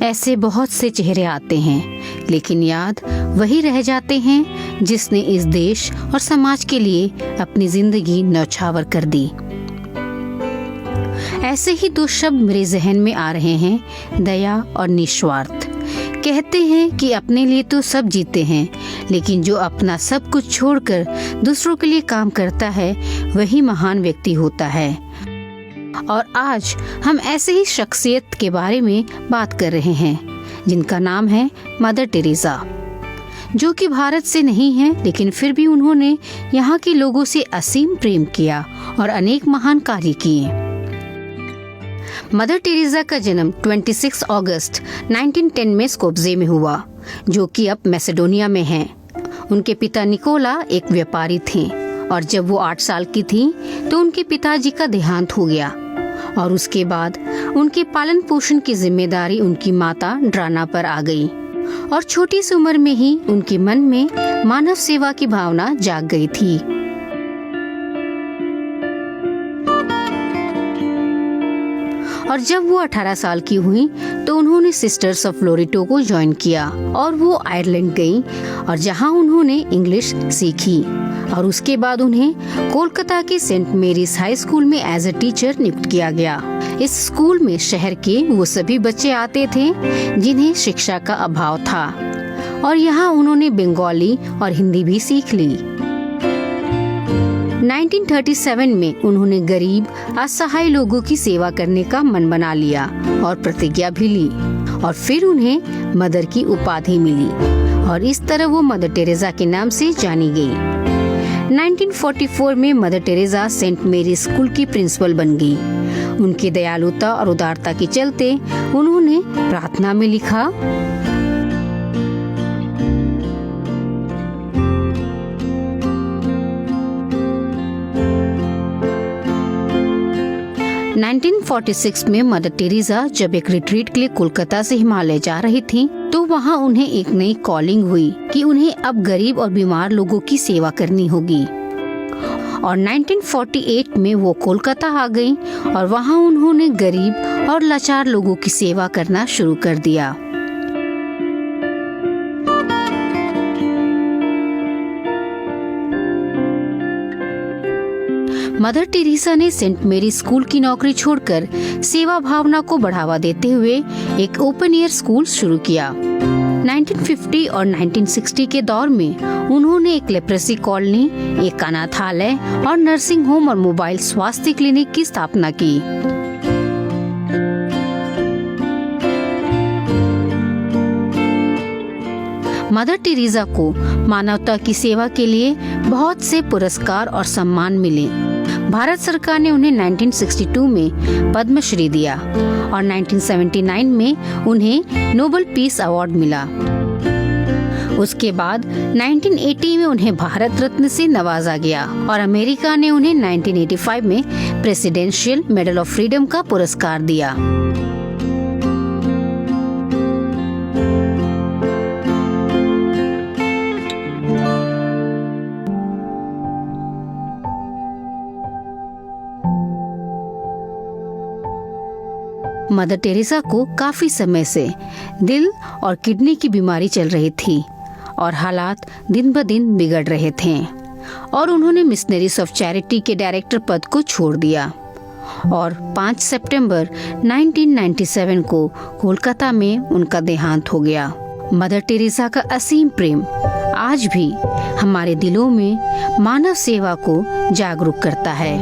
ऐसे बहुत से चेहरे आते हैं, लेकिन याद वही रह जाते हैं जिसने इस देश और समाज के लिए अपनी जिंदगी न्यौछावर कर दी। ऐसे ही दो शब्द मेरे जहन में आ रहे हैं, दया और निस्वार्थ। कहते हैं कि अपने लिए तो सब जीते हैं, लेकिन जो अपना सब कुछ छोड़कर दूसरों के लिए काम करता है वही महान व्यक्ति होता है। और आज हम ऐसे ही शख्सियत के बारे में बात कर रहे हैं जिनका नाम है मदर टेरेसा, जो कि भारत से नहीं है, लेकिन फिर भी उन्होंने यहाँ के लोगों से असीम प्रेम किया और अनेक महान कार्य किए। मदर टेरेसा का जन्म 26 अगस्त 1910 में स्कोप्जे में हुआ, जो कि अब मैसेडोनिया में है। उनके पिता निकोला एक व्यापारी थे और जब वो 8 साल की थी तो उनके पिताजी का देहांत हो गया और उसके बाद उनके पालन पोषण की जिम्मेदारी उनकी माता ड्राना पर आ गई और छोटी सी उम्र में ही उनके मन में मानव सेवा की भावना जाग गई थी। और जब वो 18 साल की हुई तो उन्होंने सिस्टर्स ऑफ लोरेटो को ज्वाइन किया और वो आयरलैंड गईं और जहां उन्होंने इंग्लिश सीखी और उसके बाद उन्हें कोलकाता के सेंट मेरीज हाई स्कूल में एज ए टीचर नियुक्त किया गया। इस स्कूल में शहर के वो सभी बच्चे आते थे जिन्हें शिक्षा का अभाव था और यहाँ उन्होंने बंगाली और हिंदी भी सीख ली। 1937 में उन्होंने गरीब असहाय लोगों की सेवा करने का मन बना लिया और प्रतिज्ञा भी ली और फिर उन्हें मदर की उपाधि मिली और इस तरह वो मदर टेरेसा के नाम से जानी गई। 1944 में मदर टेरेसा सेंट मेरी स्कूल की प्रिंसिपल बन गई। उनकी दयालुता और उदारता के चलते उन्होंने प्रार्थना में लिखा, 1946 में मदर टेरेसा जब एक रिट्रीट के लिए कोलकाता से हिमालय जा रही थी तो वहाँ उन्हें एक नई कॉलिंग हुई कि उन्हें अब गरीब और बीमार लोगों की सेवा करनी होगी। और 1948 में वो कोलकाता आ गईं और वहाँ उन्होंने गरीब और लाचार लोगों की सेवा करना शुरू कर दिया। मदर टेरेसा ने सेंट मेरी स्कूल की नौकरी छोड़कर सेवा भावना को बढ़ावा देते हुए एक ओपन एयर स्कूल शुरू किया। 1950 और 1960 के दौर में उन्होंने एक लेप्रेसी कॉलोनी, एक अनाथालय और नर्सिंग होम और मोबाइल स्वास्थ्य क्लिनिक की स्थापना की। मदर टेरेसा को मानवता की सेवा के लिए बहुत से पुरस्कार और सम्मान मिले। भारत सरकार ने उन्हें 1962 में पद्मश्री दिया और 1979 में उन्हें नोबेल पीस अवार्ड मिला। उसके बाद 1980 में उन्हें भारत रत्न से नवाजा गया और अमेरिका ने उन्हें 1985 में प्रेसिडेंशियल मेडल ऑफ फ्रीडम का पुरस्कार दिया। मदर टेरेसा को काफी समय से दिल और किडनी की बीमारी चल रही थी और हालात दिन ब दिन बिगड़ रहे थे और उन्होंने मिशनरीज ऑफ चैरिटी के डायरेक्टर पद को छोड़ दिया और 5 सितंबर 1997 को कोलकाता में उनका देहांत हो गया। मदर टेरेसा का असीम प्रेम आज भी हमारे दिलों में मानव सेवा को जागरूक करता है।